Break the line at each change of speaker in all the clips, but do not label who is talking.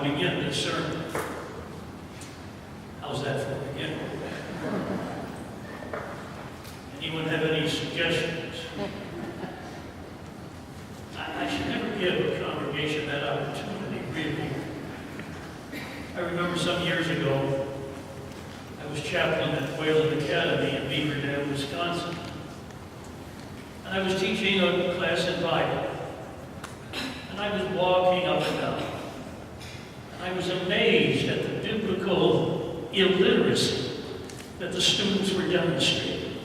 begin this sermon. How's that for a beginning? Anyone have any suggestions? I should never give a congregation that opportunity, really. I remember some years ago, I was chaplain at Wayland Academy in Beaver Dam, Wisconsin. And I was teaching a class in Bible. And I was walking up and down. And I was amazed at the biblical illiteracy that the students were demonstrating.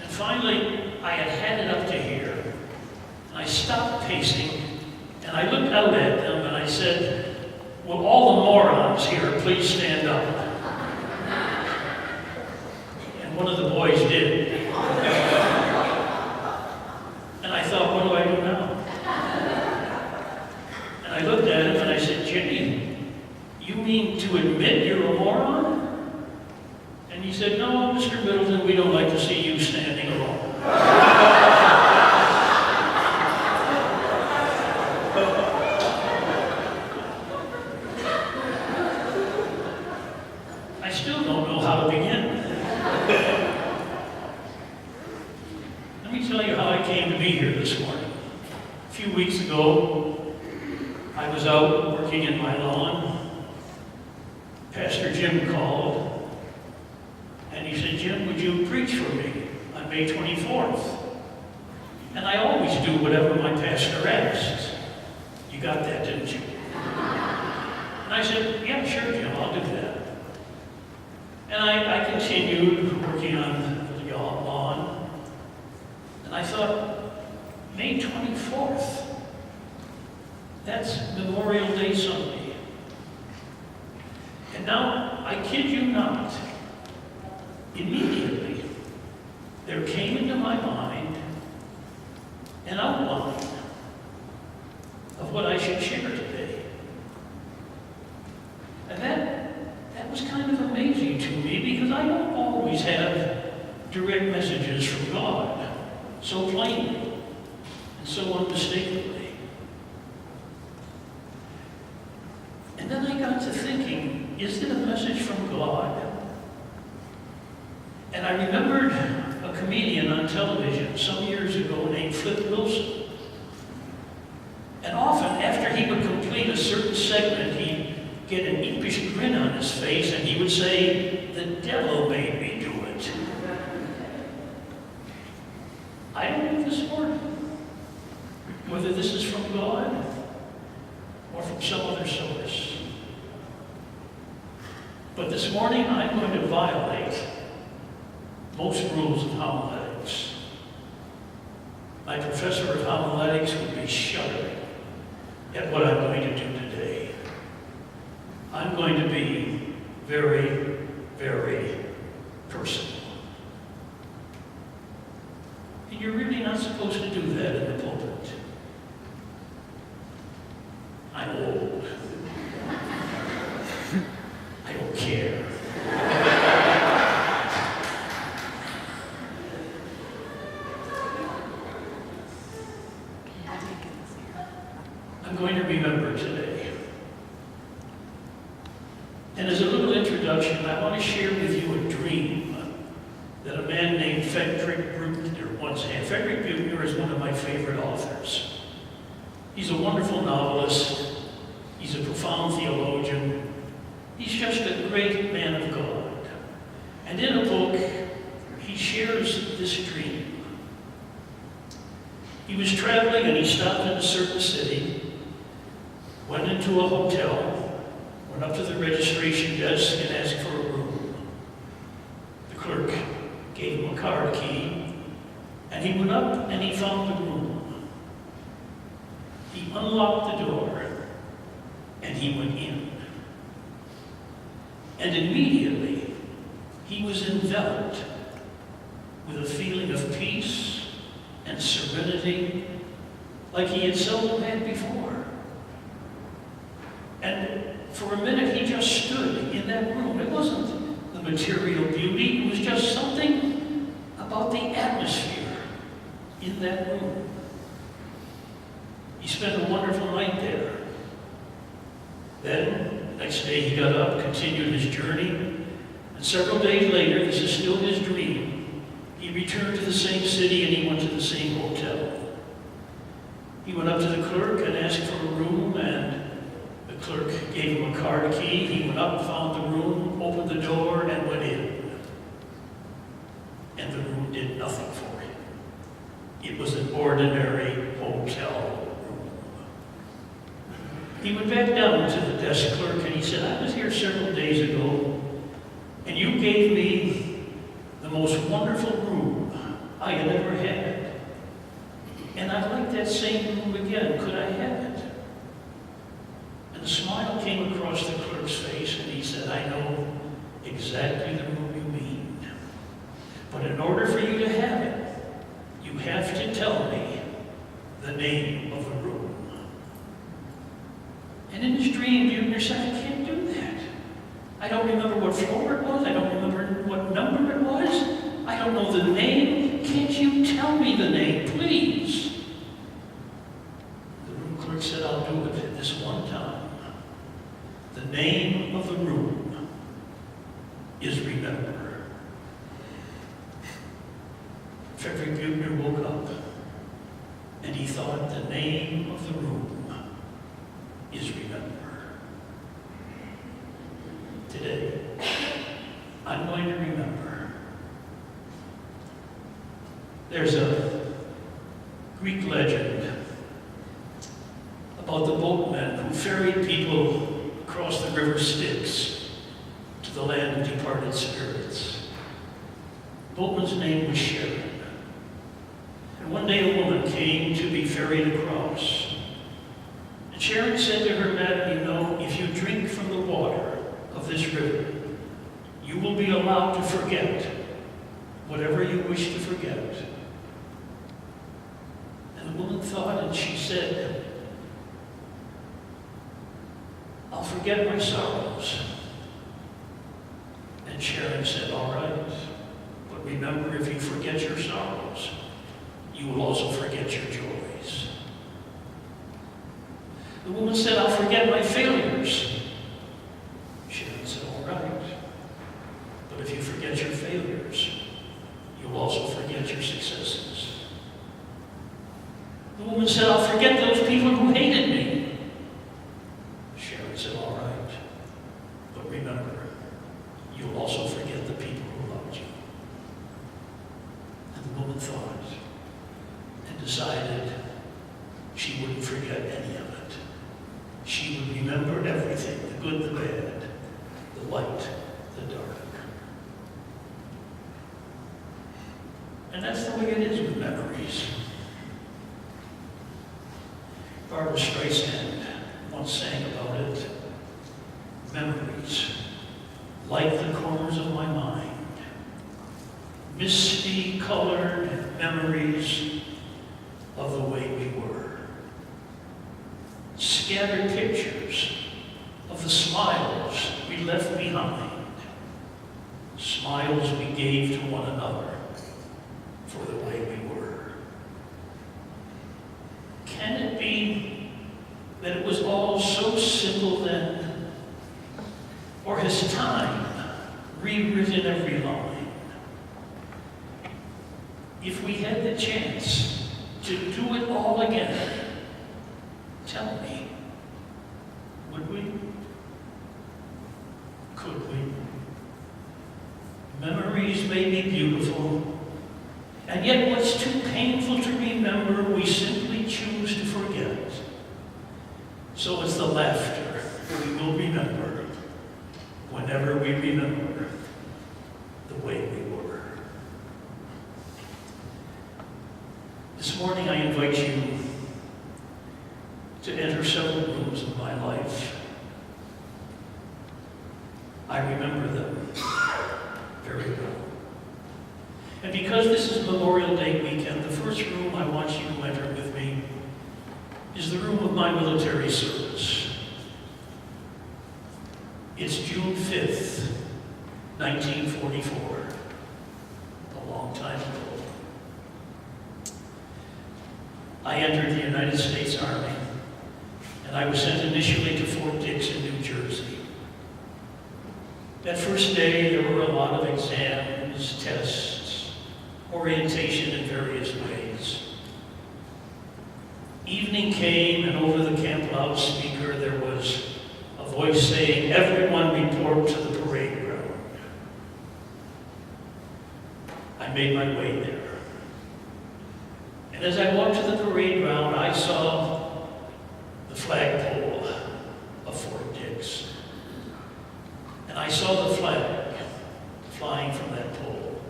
And finally, I had it up to here. And I stopped pacing, and I looked out at them, and I said, "Will all the morons here please stand up?" And one of the boys did. And I thought, what do I do now? And I looked at him and I said, "Jimmy, you mean to admit you're a moron?" And he said, "No, Mr. Middleton, we don't like to see you standing alone." I still don't know how to begin. Let me tell you how I came to be here this morning. A few weeks ago, I was out working in my lawn. Pastor Jim called, and he said, "Jim, would you preach for me on May 24th? And I always do whatever my pastor asks. You got that, didn't you? And I said, "Yeah, sure, Jim, I'll do that." And I continued working on the lawn, and I thought, May 24th, that's Memorial Day Sunday. And now, I kid you not, immediately, there came into my mind an outline of what I should share today. And that was kind of amazing to me, because I don't always have direct messages from God so plainly and so unmistakably. And then I got to thinking, is it a message from God? And I remembered a comedian on television some years ago named Flip Wilson. And often, after he would complete a certain segment, he'd get an impish grin on his face, and he would say, "The devil made me do it." I don't know this morning whether this is from God or from some other source. But this morning, I'm going to violate most rules of homiletics. My professor of homiletics would be shuddering at what I'm going to do today. I'm going to be very, very personal. And you're really not supposed to do that in the pulpit. I'm old. I don't care. I'm going to remember today. And as a little introduction, I want to share with you a dream that a man named Frederick Buechner once had. Frederick Buechner is one of my favorite authors. He's a wonderful novelist. He's a profound theologian. He's just a great man of God. And in a book, he shares this dream. He was traveling and he stopped in a certain city, went into a hotel, went up to the registration desk and asked for a room. The clerk gave him a card key, and he went up and he found the room. He unlocked the door, and he went in. And immediately, he was enveloped with a feeling of peace and serenity like he had seldom had before. And for a minute, he just stood in that room. It wasn't the material beauty. It was just something about the atmosphere in that room. He spent a wonderful night there. Then, next day he got up, continued his journey, and several days later, this is still his dream, he returned to the same city and he went to the same hotel. He went up to the clerk and asked for a room, and the clerk gave him a card key. He went up, found the room, opened the door, and went in. And the room did nothing for him. It was an ordinary hotel room. He went back down to the desk clerk and he said, I was here several days ago, and you gave me the most wonderful room I had ever had. And I'd like that same room again. Could I have it? And a smile came across the clerk's face, and he said, I know exactly the room you mean. But in order for you to have it, you have to tell me the name of the room. And in his dream, Buechner said, I can't do that. I don't remember what floor it was. I don't remember what number it was. I don't know the name. Can't you tell me the name, please? The room clerk said, I'll do it this one time. The name of the room is Remember. Frederick Buechner woke up and he thought the name of the room is Remember. Today, I'm going to remember. There's a Greek legend about the boatmen who ferried people across the river Styx to the land of departed spirits. The boatman's name was Sharon. And one day a woman came to be ferried across. And Sharon said to her, Madam, you know, if you drink from the water of this river, you will be allowed to forget whatever you wish to forget. And the woman thought, and she said, I'll forget my sorrows. And Sharon said, all right, but remember, if you forget your sorrows, you will also forget your joys. The woman said, I'll forget my failures. Sharon said, all right, but if you forget your failures, you'll also forget your successes. The woman said, I'll forget those people who hated me. Sharon said, all right, but remember, you'll also forget the people who loved you. And the woman thought and decided she wouldn't forget any of it. She would remember everything, the good, the bad, the light, the dark. And that's the way it is with memories. Barbara Streisand once sang about it. Memories, like the corners of my mind, misty colored memories of the way we were. Scattered pictures of the smiles we left behind, smiles we gave to one another for the way we were. Can it be that it was all so simple then? Or has time rewritten every line? If we had the chance to do it all again, tell me, would we? Could we? Memories may be beautiful, and yet what's too painful to remember, we simply choose to forget. So it's the laughter we will remember whenever we remember the way we were. This morning I invite you to enter several rooms of my life. I remember them very well. And because this is Memorial Day weekend, the first room I want you to enter with me is the room of my military service. It's June 5th, 1944, a long time ago. I entered the United States Army, and I was sent initially to Fort Dix in New Jersey. That first day, there were a lot of exams, tests, orientation in various ways. Evening came, and over the camp loudspeaker, there was a voice saying, "Everyone report to the parade ground." I made my way there. And as I walked to the parade ground, I saw the flagpole of Fort Dix. And I saw the flag flying from that pole.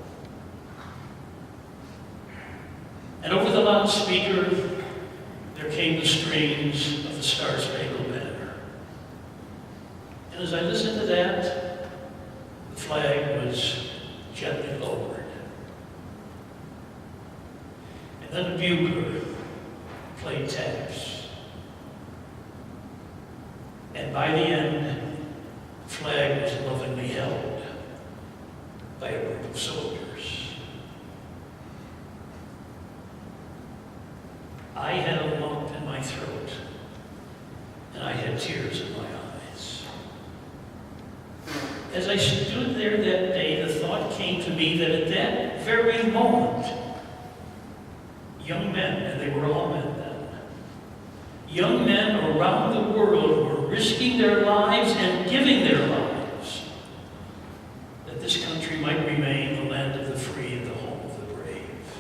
And over the loudspeaker, there came the strains of the Star-Spangled Banner. And as I listened to that, the flag was gently lowered. And then a bugler played taps. And by the end, the flag was lovingly held by a group of soldiers. I had a lump in my throat, and I had tears in my eyes. As I stood there that day, the thought came to me that at that very moment, young men, and they were all men then, young men around the world were risking their lives and giving their lives that this country might remain the land of the free and the home of the brave.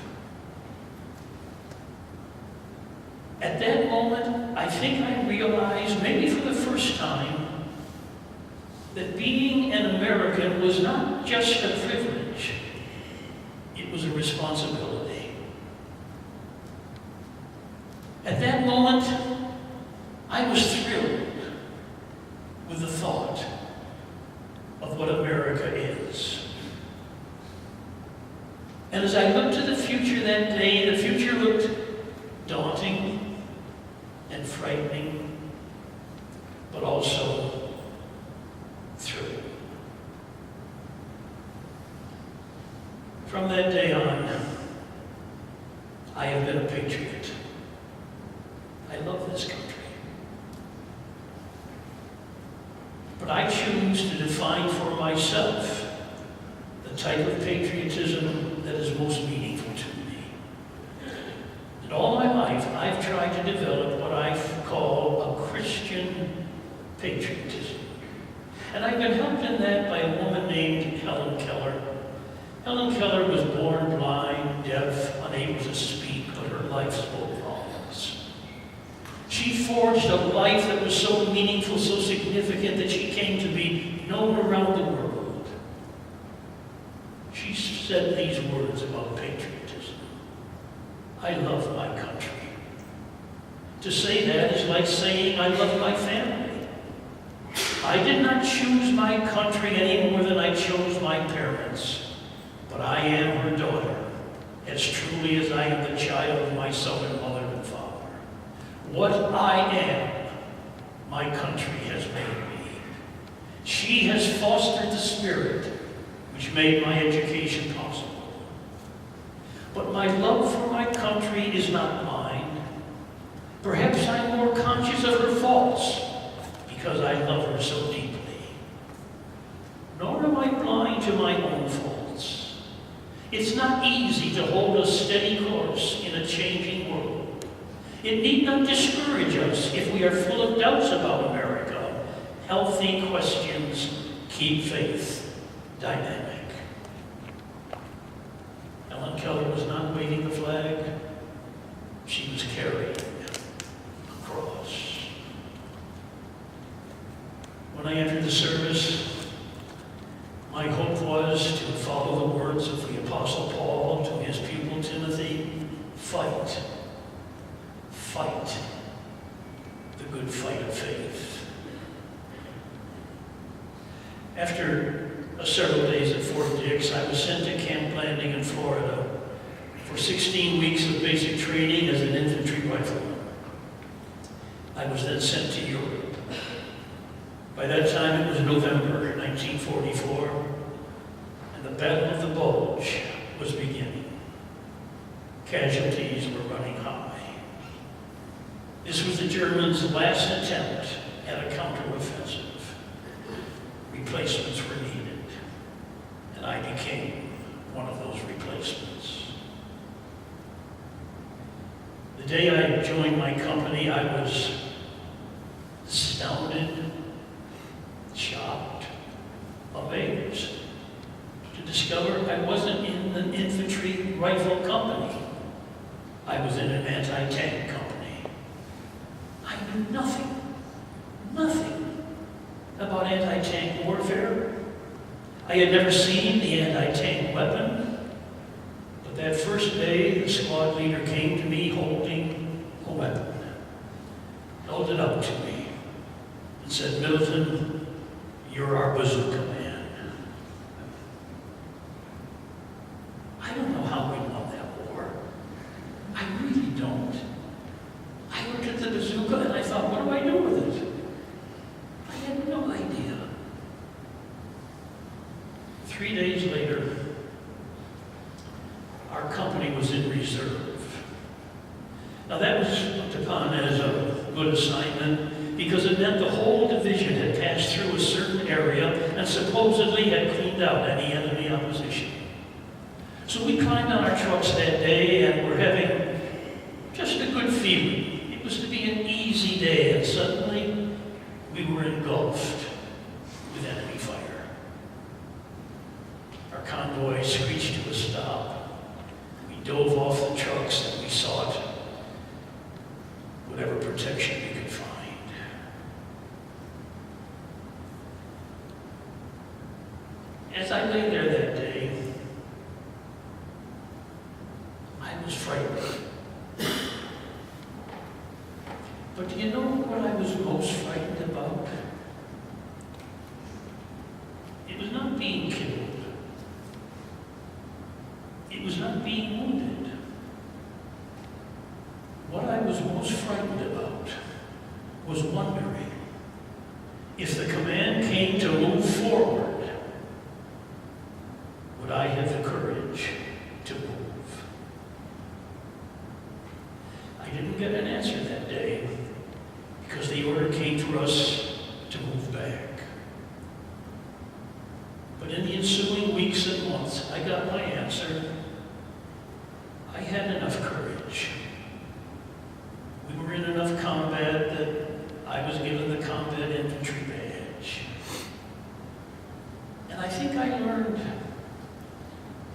At that moment, I think I realized, maybe for the first time, that being an American was not just a privilege, it was a responsibility. At that moment, I was thrilled with the thought of what America is. And as I looked to the future that day, the future looked daunting and frightening, but also thrilling. From that day on, I have been a patriot. I love this country. But I choose to define for myself the type of patriotism that is most meaningful to me. And all my life, I've tried to develop what I call a Christian patriotism. And I've been helped in that by a woman named Helen Keller. Helen Keller was born blind, deaf, unable to speak, but her life spoke volumes. She forged a life that was so meaningful, so significant, that she came to be known around the world. She said these words about patriotism: "I love my country." To say that is like saying, "I love my family." I did not choose my country any more than I chose my parents, but I am her daughter, as truly as I am the child of my Southern mother and father. What I am, my country has made me. She has fostered the spirit which made my education possible. But my love for my country is not blind. Perhaps I'm more conscious of her faults because I love her so deeply. Nor am I blind to my own faults. It's not easy to hold a steady course in a changing world. It need not discourage us if we are full of doubts about America. Healthy questions keep faith dynamic. Helen Keller was not waving the flag. She was carrying a cross. When I entered the service, my hope was to follow the words of the Apostle Paul to his pupil Timothy: fight the good fight of faith. After several days at Fort Dix, I was sent to Camp Landing in Florida for 16 weeks of basic training as an infantry rifleman. I was then sent to Europe. By that time, it was November 1944, and the Battle of the Bulge was beginning. Casualties were running high. This was the Germans' last attempt at a counteroffensive. Replacements were needed, and I became one of those replacements. The day I joined my company, I was astounded, shocked, amazed to discover I wasn't in an infantry rifle company. I was in an anti-tank company. I knew nothing about anti-tank warfare. I had never seen the anti-tank weapon. But that first day, the squad leader came to me holding a weapon, held it up to me, and said, "Middleton, you're our bazooka man." I don't know how we won that war. I really don't. I looked at the bazooka and I thought, what do I do with it? I had no idea. 3 days later, our company was in reserve. Now that was looked upon as a good assignment because it meant the whole division had passed through a certain area and supposedly had cleaned out any enemy opposition. So we climbed on our trucks that day and were having just a good feeling. It was to be an easy day, and suddenly we were engulfed with enemy fire. Our convoy screeched to a stop. We dove off the trucks and we sought whatever protection we could find. As I lay there that day, I was frightened. But do you know what I was most frightened about? It was not being killed. It was not being wounded. What I was most frightened about was wondering if the command came to move forward, would I have the courage to move? I didn't get an answer that day because the order came to us to move back. But in the ensuing weeks and months, I got my answer. I had enough courage. We were in enough combat that I was given the combat infantry badge. And I think I learned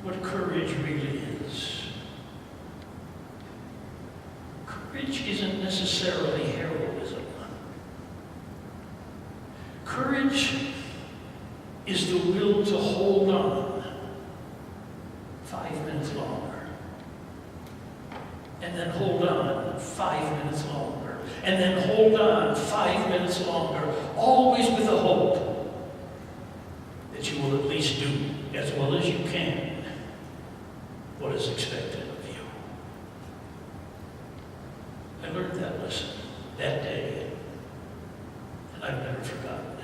what courage really is. Courage isn't necessarily heroism. Courage is the will to hold on 5 minutes longer, and then hold on 5 minutes longer, and then hold on 5 minutes longer, always with the hope that you will at least do as well as you can what is expected of you. I learned that lesson that day, and I've never forgotten it.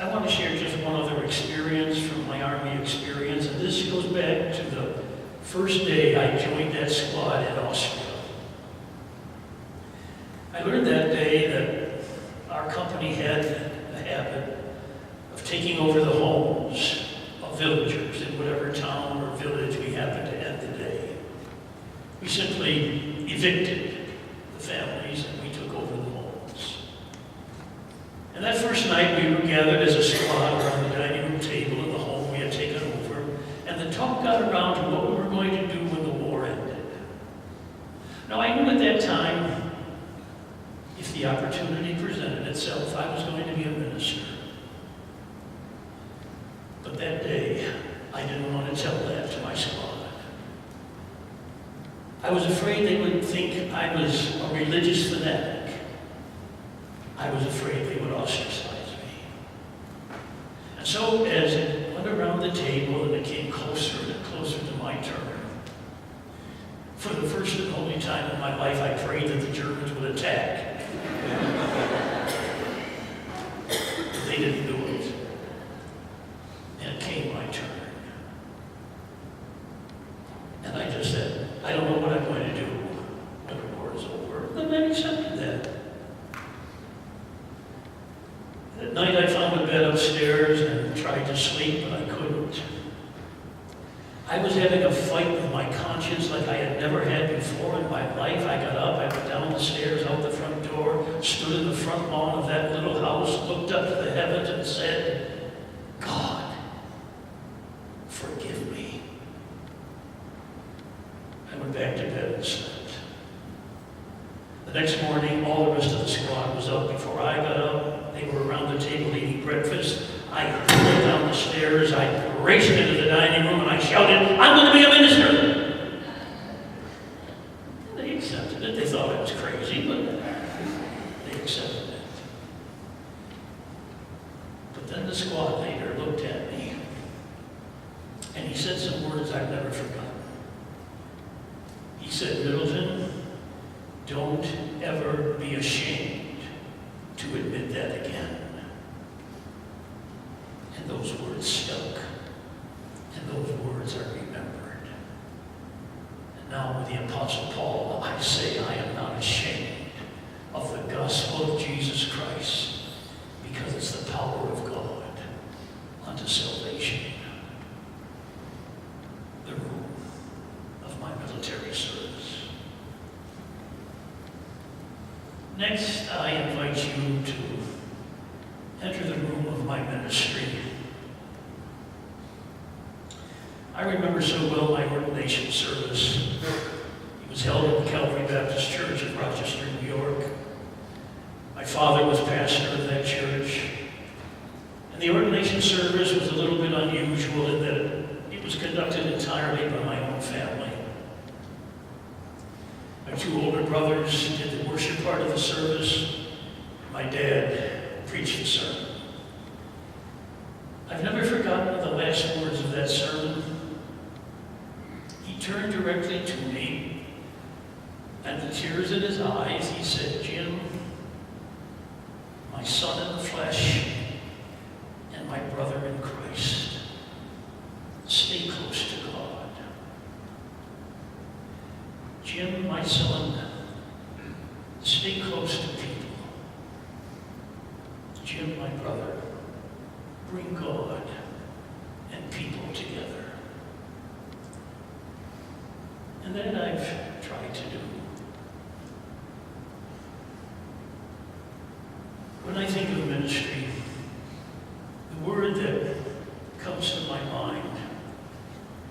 I want to share just one other experience from my Army experience, and this goes back to the first day I joined that squad in Austria. I learned that day that our company had a habit of taking over the homes of villagers in whatever town or village we happened to end the day. We simply evicted the families and we took over the homes. And that first night we were gathered as a squad around the dining room table in the home we had taken over, and the talk got around to what we were going to do when the war ended. Now I knew at that time, if the opportunity presented itself, I was going to be a minister. But that day, I didn't want to tell that to my squad. I was afraid they would think I was a religious fanatic. I was afraid they would ostracize me. And so as it went around the table and it came closer and closer to my turn, for the first and only time in my life, I prayed that the Germans would attack. But they didn't do it. And it came my turn. And I just said, I don't know what I'm going to sleep, but I couldn't. I was having a fight with my conscience like I had never had before in my life. I got up, I went down the stairs, out the front door, stood in the front lawn of that little house, looked up to the heavens and said, God, forgive me. I went back to bed and slept. The next morning, all the rest of the squad was up before I got up. They were around the table eating breakfast. I went down the stairs, I raced into the dining room, and I shouted, I'm going to be a minister! They accepted it. They thought I was crazy, but they accepted it. But then the squad leader looked at me, and he said some words I've never forgotten. He said, Middleton, don't ever be ashamed to admit that again. And those words stuck. And those words are remembered. And now with the Apostle Paul, I say I am not ashamed of the gospel of Jesus Christ, because it's the power of God unto salvation. The room of my military service. Next, I invite you to enter the room of my ministry. I remember so well my ordination service. It was held at the Calvary Baptist Church in Rochester, New York. My father was pastor of that church. And the ordination service was a little bit unusual in that it was conducted entirely by my own family. My two older brothers did the worship part of the service. My dad preached the sermon. I've never forgotten the last words of that sermon. He turned directly to me, and with tears in his eyes, he said, Jim, my son in the flesh and my brother in Christ, stay close to God. Jim, my son, stay close to people. Jim, my brother, bring God and people together. And that I've tried to do. When I think of ministry, the word that comes to my mind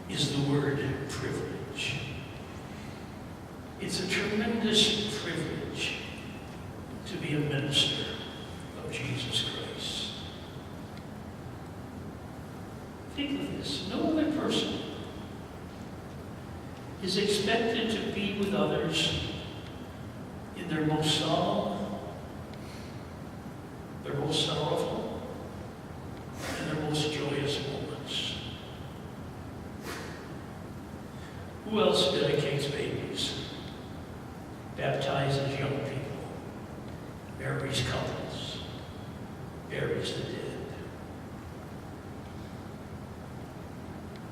is the word privilege. It's a tremendous privilege to be a minister of Jesus Christ. Think of this. No other person is expected to be with others in their most solemn, their most sorrowful, and their most joyous moments. Who else dedicates babies, baptizes young people, marries couples, buries the dead?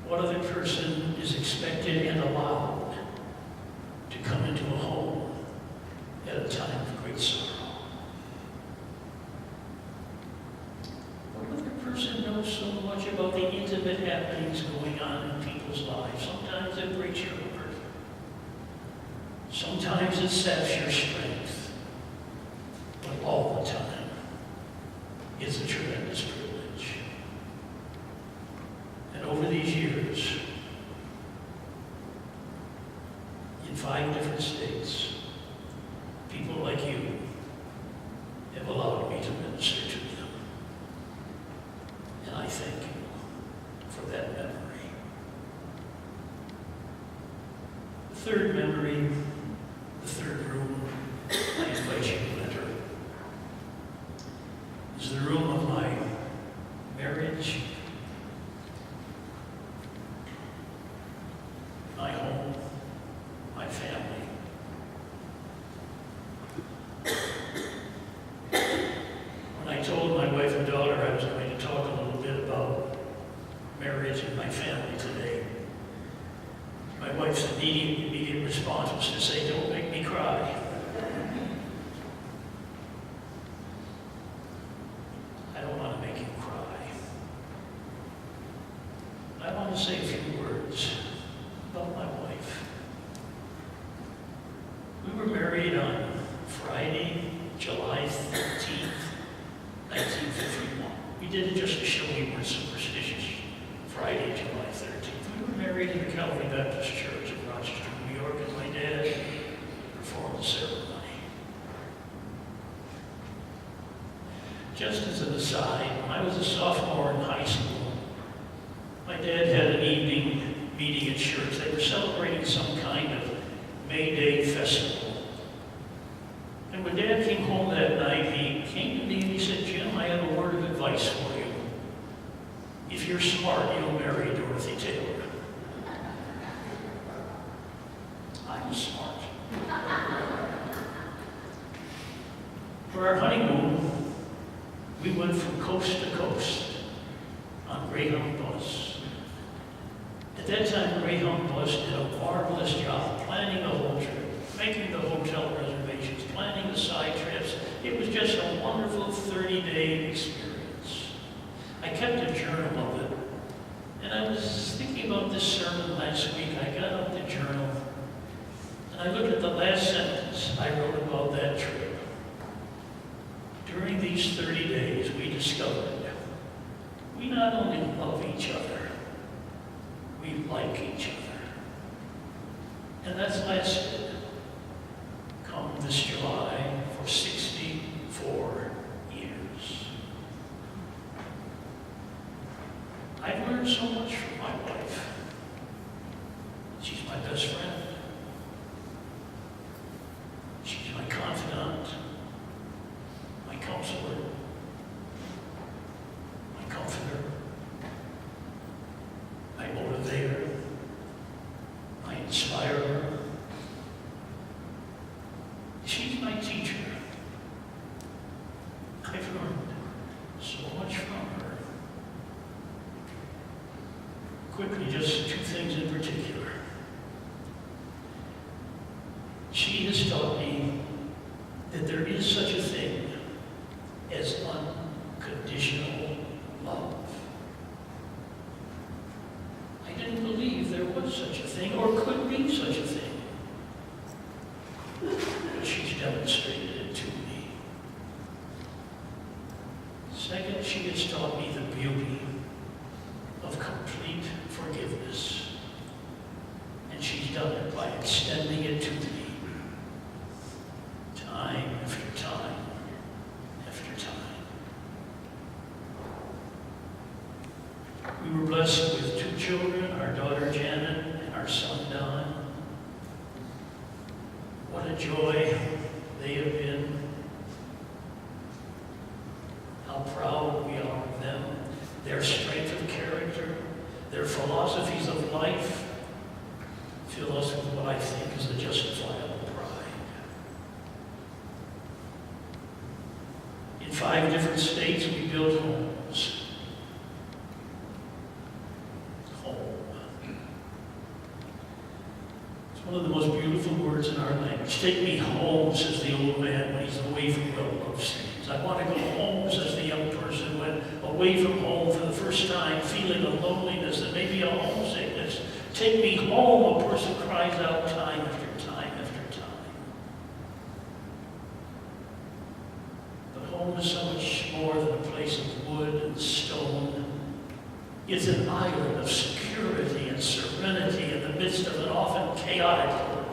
What other person is expected and allowed to come into a home at a time of great sorrow? What other person knows so much about the intimate happenings going on in people's lives? Sometimes it breaks your heart. Sometimes it saps your strength. But all the time, it's a tremendous privilege. And over these years, in 5 different states, people like you have allowed me to minister to them. And I thank you for that memory. The third memory, the third room I invite you to enter, is the room of my marriage, my home, my family. When I told my wife and daughter I was going to talk a little bit about marriage and my family today, my wife's immediate response was to say, "Don't make me cry." I don't want to make you cry. to say a few words about my wife. We were married on Friday, July 13th, 1951. We did it just to show we weren't superstitious. Friday, July 13th. We were married in the Calvary Baptist Church in Rochester, New York, and my dad performed the ceremony. Just as an aside, when I was a sophomore in high school, my dad had an evening meeting at church. They were celebrating some kind of May Day festival. And when Dad came home that night, he came to me and he said, "Jim, I have a word of advice for you. If you're smart, you'll marry Dorothy Taylor." I was smart. For our honeymoon, we went from coast to coast on Greyhound bus. At that time, Greyhound bus did a marvelous job planning the whole trip, making the hotel reservations, planning the side trips. It was just a wonderful 30-day experience. I kept a journal of it, and I was thinking about this sermon last week. I got out the journal, and I looked at the last sentence I wrote about that trip. During these 30 days, we discovered we not only love each other, we like each other. And that's lasted, come this July, for 64 years. I've learned so much from my wife. She's my best friend. She's my confidant, my counselor, my comforter, my motivator, my inspirer. She's my teacher. I've learned so much from her. Quickly, just two things in particular. She has taught me that there is such a thing as unconditional love. I didn't believe there was such a thing or could be such a thing. But she's demonstrated it to me. Second, she has taught me the beauty of complete forgiveness. And she's done it by extending it to me. Time after time after time. We were blessed with two children, our daughter Janet and our son Don. What a joy they have been. How proud we are of them, their strength of character, their philosophies of life fill us with what I think is a justifiable pride. In 5 different states, we build homes. Home. It's one of the most beautiful words in our language. Take me home, says the old man when he's away from well-loved streams. I want to go home, says the young person when away from home for the first time, feeling a loneliness and maybe a homesickness. Take me home, a person cries out time after time after time. But home is so much more than a place of wood and stone. It's an island of security and serenity in the midst of an often chaotic world.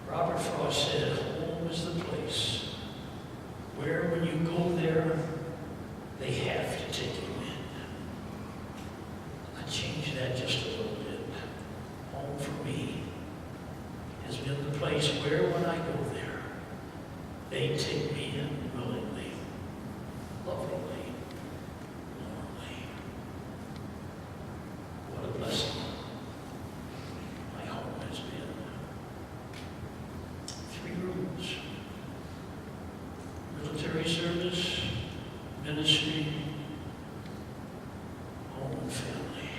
Robert Frost said, home is the place where when you go there, they have to take you in. I changed that just a little bit. Home for me has been the place where when I go there, they take me in willingly, lovingly, warmly. What a blessing my home has been. 3 rooms. Military service, ministry, home and family.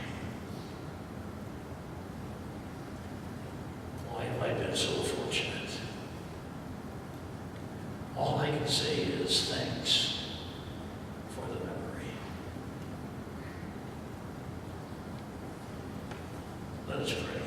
Why have I been so fortunate? All I can say is thanks for the memory. Let's pray.